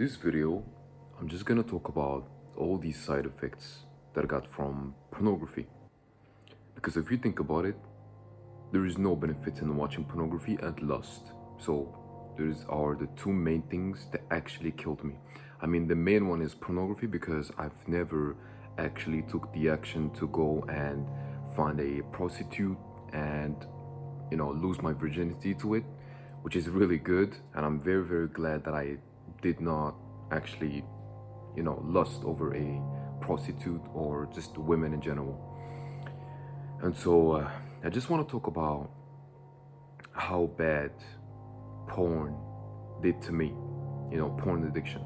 this video, I'm just gonna talk about all these side effects that I got from pornography. Because if you think about it, there is no benefit in watching pornography and lust. So these are the two main things that actually killed me. I mean, the main one is pornography because I've never actually took the action to go and find a prostitute and lose my virginity to it, which is really good, and I'm very very glad that I did not actually lust over a prostitute or just women in general. And so I just want to talk about how bad porn did to me, porn addiction.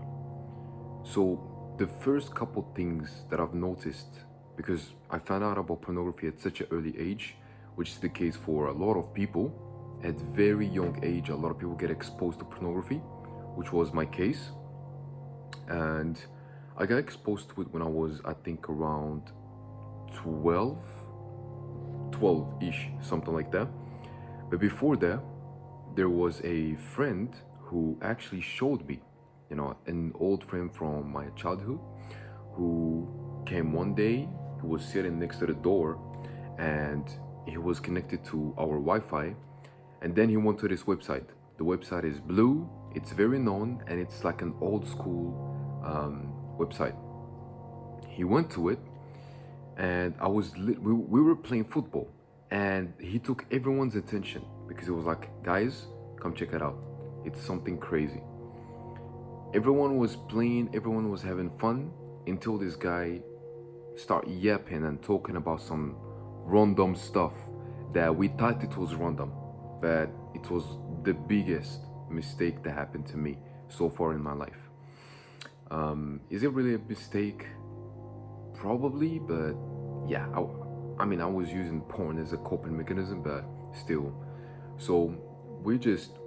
So the first couple things that I've noticed, because I found out about pornography at such an early age, which is the case for a lot of people. At very young age, a lot of people get exposed to pornography, which was my case. And I got exposed to it when I was, I think, around 12-ish, something like that. But before that, there was a friend who actually showed me, an old friend from my childhood who came one day, who was sitting next to the door, and he was connected to our Wi-Fi, and then he went to this website. The website is blue, it's very known, and it's like an old school website. He went to it, and we were playing football, and he took everyone's attention because it was like, guys, come check it out. It's something crazy. Everyone was playing, everyone was having fun until this guy started yapping and talking about some random stuff that we thought it was random, but it was the biggest mistake that happened to me so far in my life. Is it really a mistake? Probably, but yeah, I mean, I was using porn as a coping mechanism, but still. So we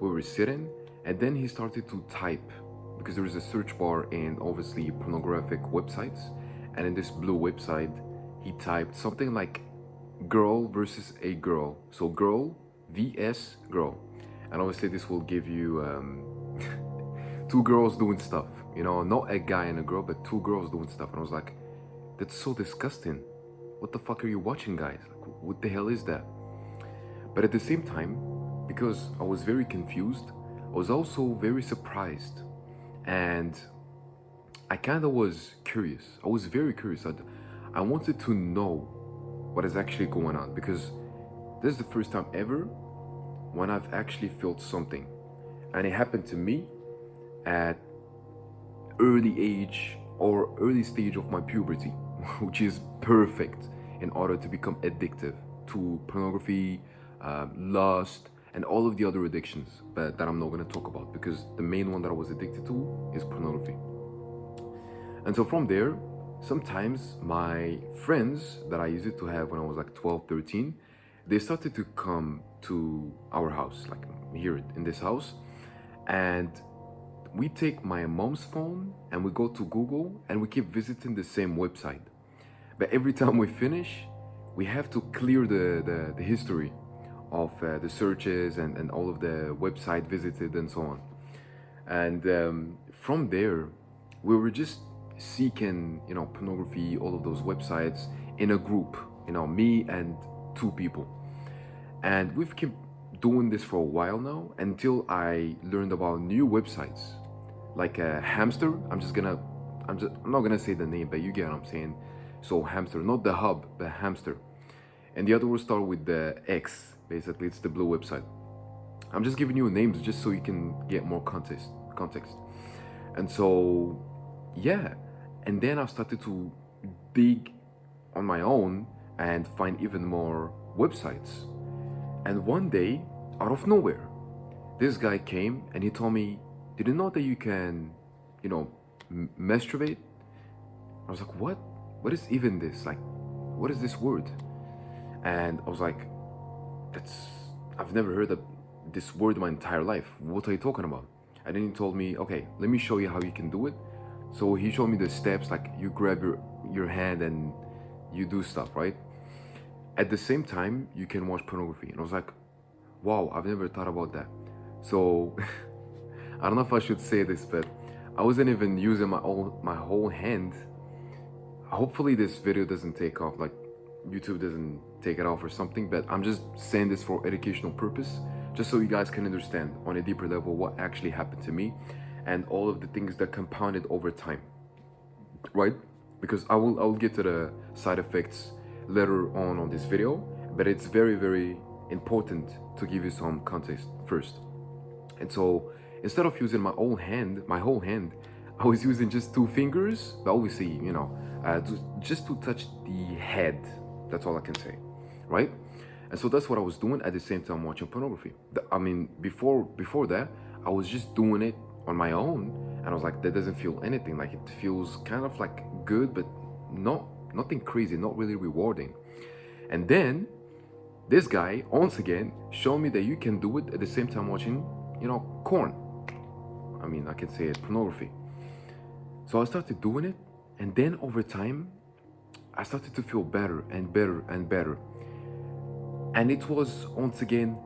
were sitting, and then he started to type, because there is a search bar and obviously pornographic websites, and in this blue website, he typed something like girl versus a girl. So girl vs girl, and obviously this will give you two girls doing stuff, not a guy and a girl, but two girls doing stuff. And I was like, that's so disgusting. What the fuck are you watching, guys? Like, what the hell is that? But at the same time, because I was very confused, I was also very surprised, and I kind of was curious. I was very curious. I wanted to know what is actually going on, because this is the first time ever when I've actually felt something, and it happened to me at early age or early stage of my puberty, which is perfect in order to become addictive to pornography, lust, and all of the other addictions, but that I'm not going to talk about, because the main one that I was addicted to is pornography. And so from there, sometimes my friends that I used to have when I was like 12, 13, they started to come to our house, like here in this house, and we take my mom's phone and we go to Google and we keep visiting the same website. But every time we finish, we have to clear the history of the searches and all of the website visited and so on. And from there, we were just seeking, pornography, all of those websites in a group, me and two people. And we've kept doing this for a while now, until I learned about new websites like Hamster. I'm not gonna say the name, but you get what I'm saying. So Hamster, not the hub, but Hamster. And the other will start with the X. Basically, it's the blue website. I'm just giving you names just so you can get more context. And so, yeah. And then I started to dig on my own and find even more websites. And one day, out of nowhere, this guy came and he told me, did you know that you can, masturbate? I was like, what? What is even this? Like, what is this word? And I was like, I've never heard of this word my entire life. What are you talking about? And then he told me, okay, let me show you how you can do it. So he showed me the steps, like you grab your hand and you do stuff, right? At the same time, you can watch pornography. And I was like, wow, I've never thought about that. So I don't know if I should say this, but I wasn't even using my whole hand. Hopefully this video doesn't take off, like YouTube doesn't take it off or something, but I'm just saying this for educational purpose, just so you guys can understand on a deeper level what actually happened to me and all of the things that compounded over time, right? Because I will get to the side effects later on this video, but it's very important to give you some context first. And so instead of using my whole hand, I was using just two fingers, but obviously, just to touch the head. That's all I can say, right? And so that's what I was doing at the same time watching pornography. I mean, before that, I was just doing it on my own, and I was like, that doesn't feel anything. Like it feels kind of like good, but nothing crazy, not really rewarding. And then this guy once again showed me that you can do it at the same time watching, corn. I mean, I can say it, pornography. So I started doing it, and then over time, I started to feel better and better and better. And it was once again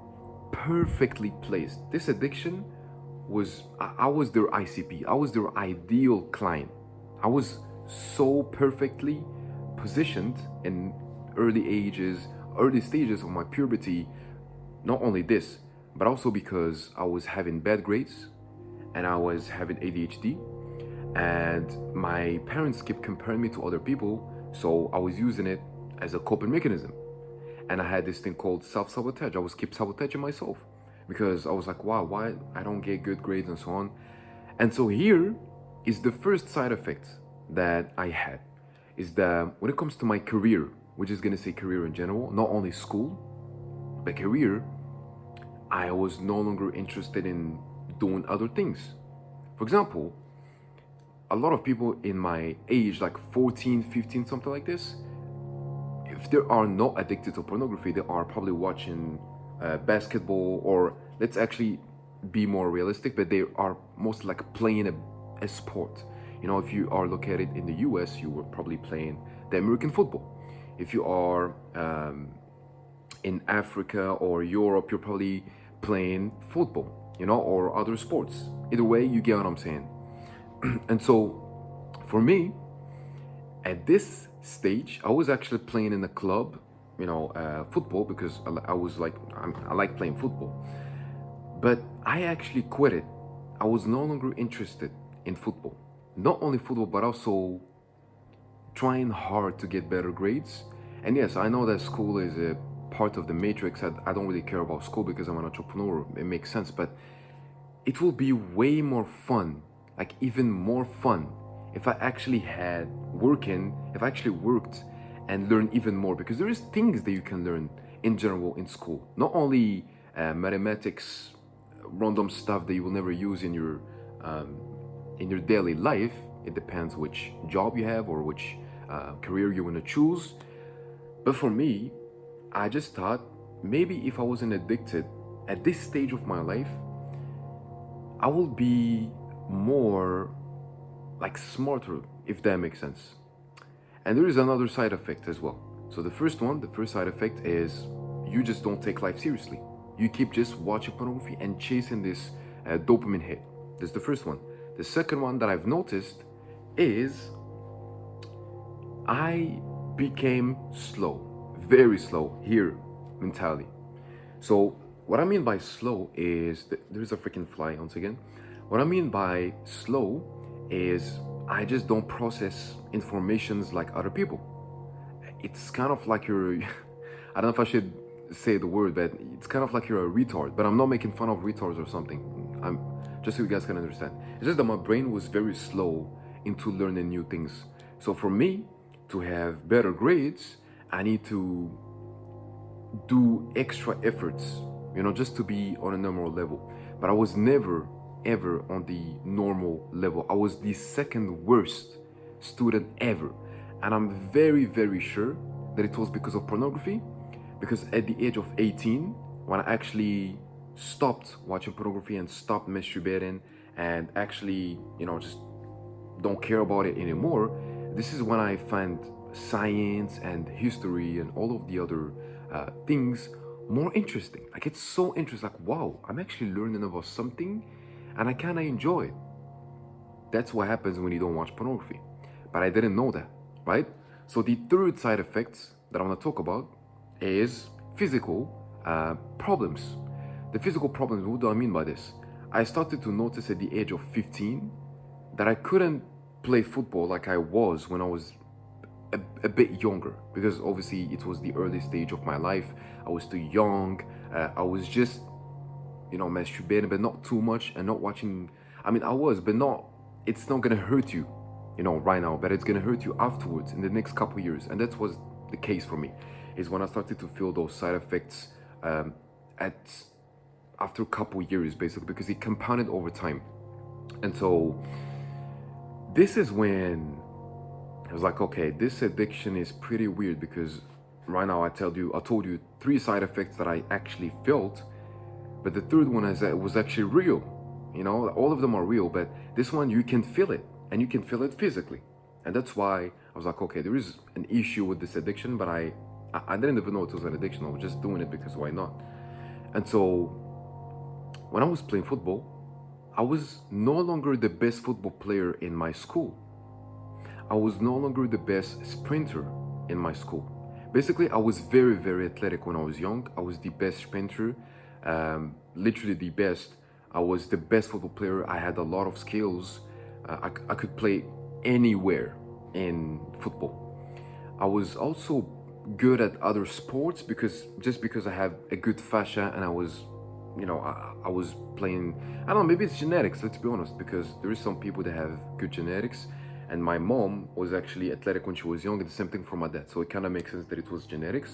perfectly placed. This addiction was, I was their ICP, I was their ideal client. I was so perfectly positioned in early stages of my puberty. Not only this, but also because I was having bad grades and I was having ADHD, and my parents kept comparing me to other people, so I was using it as a coping mechanism. And I had this thing called self-sabotage. I was keep sabotaging myself because I was like, wow, why I don't get good grades and so on. And so here is the first side effect that I had, is that when it comes to my career, which is gonna say career in general, not only school, but career, I was no longer interested in doing other things. For example, a lot of people in my age, like 14, 15, something like this, if they are not addicted to pornography, they are probably watching basketball, or let's actually be more realistic, but they are most like playing a sport. If you are located in the US, you were probably playing the American football. If you are in Africa or Europe, you're probably playing football, or other sports. Either way, you get what I'm saying. And so for me, at this stage, I was actually playing in a club, football, because I was like, I like playing football. But I actually quit it. I was no longer interested in football. Not only football, but also trying hard to get better grades. And yes, I know that school is a part of the matrix. I don't really care about school because I'm an entrepreneur. It makes sense, but it will be way more fun, like even more fun, if I actually if I actually worked and learned even more, because there is things that you can learn in general in school, not only mathematics, random stuff that you will never use in your daily life. It depends which job you have or which career you want to choose. But for me, I just thought maybe if I wasn't addicted at this stage of my life, I will be more like smarter, if that makes sense. And there is another side effect as well. So the first side effect is you just don't take life seriously. You keep just watching pornography and chasing this dopamine hit. That's the first one. The second one that I've noticed is I became slow, very slow here mentally. So what I mean by slow is, there's a freaking fly once again. What I mean by slow is I just don't process informations like other people. It's kind of like you're, I don't know if I should say the word, but it's kind of like you're a retard. But I'm not making fun of retards or something. I'm just so you guys can understand. It's just that my brain was very slow into learning new things. So for me to have better grades, I need to do extra efforts, just to be on a normal level. But I was never ever on the normal level. I was the second worst student ever. And I'm very sure that it was because of pornography. Because at the age of 18, when I actually stopped watching pornography and stopped masturbating and actually, just don't care about it anymore, this is when I find science and history and all of the other things more interesting. Like, it's so interesting. Like, wow, I'm actually learning about something and I kind of enjoy it. That's what happens when you don't watch pornography. But I didn't know that, right? So the third side effects that I'm gonna talk about is physical problems. The physical problems, what do I mean by this? I started to notice at the age of 15 that I couldn't play football like I was when I was a bit younger, because obviously it was the early stage of my life. I was too young. I was just, masturbating, but not too much, and not watching. I mean, I was, but not. It's not gonna hurt you, right now, but it's gonna hurt you afterwards in the next couple years, and that was the case for me. Is when I started to feel those side effects at after a couple years, basically, because it compounded over time, and so this is when I was like, okay, this addiction is pretty weird, because right now I told you 3 side effects that I actually felt, but the third one is that it was actually real. All of them are real, but this one you can feel it, and you can feel it physically, and that's why I was like, okay, there is an issue with this addiction, but I didn't even know it was an addiction. I was just doing it because why not? And so when I was playing football, I was no longer the best football player in my school. I was no longer the best sprinter in my school. Basically, I was very, very athletic when I was young. I was the best sprinter, literally the best. I was the best football player. I had a lot of skills. I could play anywhere in football. I was also good at other sports because I have a good fascia, and I was, I was playing. I don't know, maybe it's genetics. Let's be honest, because there is some people that have good genetics. And my mom was actually athletic when she was young, and the same thing for my dad. So it kind of makes sense that it was genetics.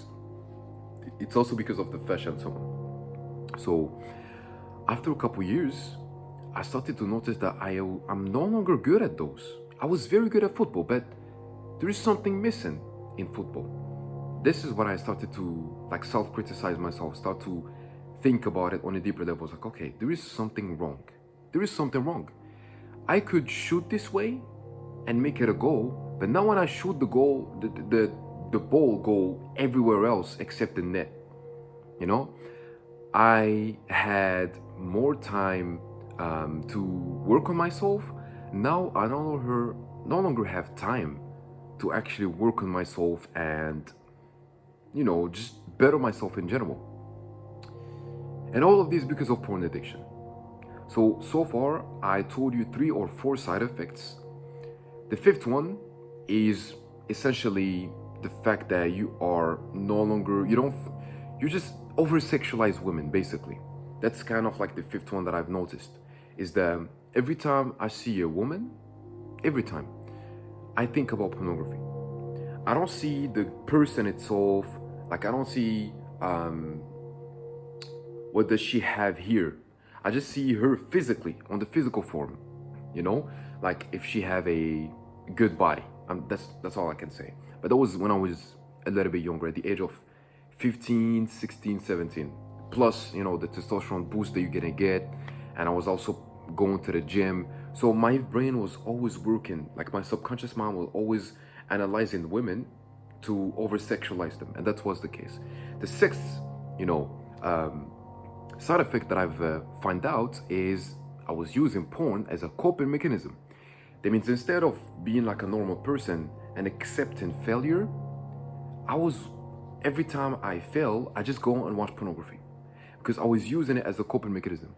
It's also because of the fashion and so on. So after a couple years, I started to notice that I'm no longer good at those. I was very good at football, but there is something missing in football. This is when I started to self-criticize myself, start to think about it on a deeper level. I was like, okay, there is something wrong. There is something wrong. I could shoot this way and make it a goal, but now when I shoot the goal, the ball go everywhere else except the net. I had more time to work on myself. Now I no longer have time to actually work on myself and just better myself in general. And all of this because of porn addiction. So far I told you 3 or 4 side effects. The 5th one is essentially the fact that you are no longer, you just over-sexualize women, basically. That's kind of like the 5th one that I've noticed, is that every time I see a woman, every time, I think about pornography. I don't see the person itself, I don't see what does she have here. I just see her physically, on the physical form, like if she have a good body. That's all I can say. But that was when I was a little bit younger, at the age of 15, 16, 17. Plus, the testosterone boost that you're gonna get. And I was also going to the gym. So my brain was always working, my subconscious mind was always analyzing women to over-sexualize them. And that was the case. The 6th, side effect that I've found out is I was using porn as a coping mechanism. That means instead of being like a normal person and accepting failure, every time I fail, I just go and watch pornography, because I was using it as a coping mechanism.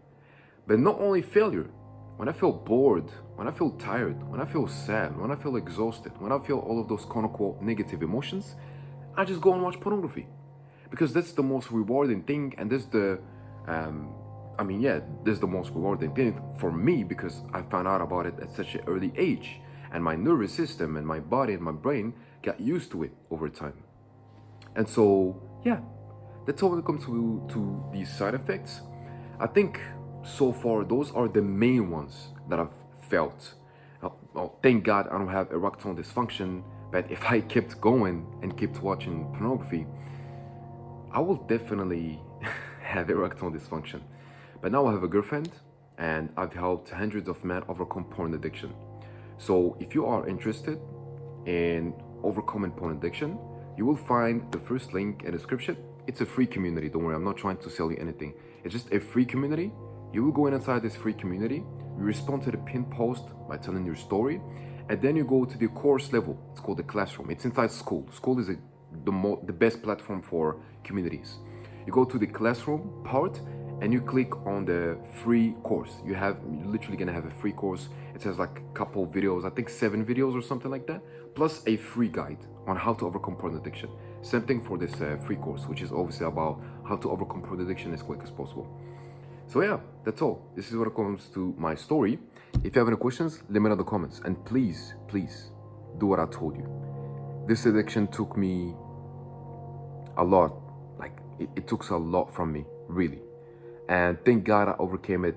But not only failure, when I feel bored, when I feel tired, when I feel sad, when I feel exhausted, when I feel all of those quote-unquote negative emotions, I just go and watch pornography, because that's the most rewarding thing, and that's the this is the most rewarding thing for me, because I found out about it at such an early age, and my nervous system and my body and my brain got used to it over time. And so, yeah, that's all when it comes to these side effects. I think so far those are the main ones that I've felt. Thank God I don't have erectile dysfunction, but if I kept going and kept watching pornography, I will definitely have erectile dysfunction. But now I have a girlfriend, and I've helped hundreds of men overcome porn addiction. So if you are interested in overcoming porn addiction, you will find the first link in the description. It's a free community, don't worry, I'm not trying to sell you anything. It's just a free community. You will go inside this free community, You respond to the pinned post by telling your story, and then you go to the course level. It's called the classroom. It's inside school. School is the best platform for communities. You go to the classroom part and you click on the free course. You're literally gonna have a free course. It has like a couple videos, I think 7 videos or something like that, plus a free guide on how to overcome porn addiction. Same thing for this free course, which is obviously about how to overcome porn addiction as quick as possible. So yeah, that's all. This is what it comes to my story. If you have any questions, let me know in the comments. And please, please, do what I told you. This addiction took me a lot. Like, it took a lot from me, really. And thank God I overcame it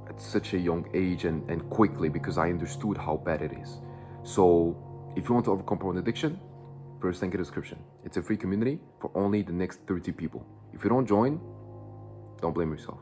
at such a young age and quickly, because I understood how bad it is. So if you want to overcome porn addiction, first link in the description. It's a free community for only the next 30 people. If you don't join, don't blame yourself.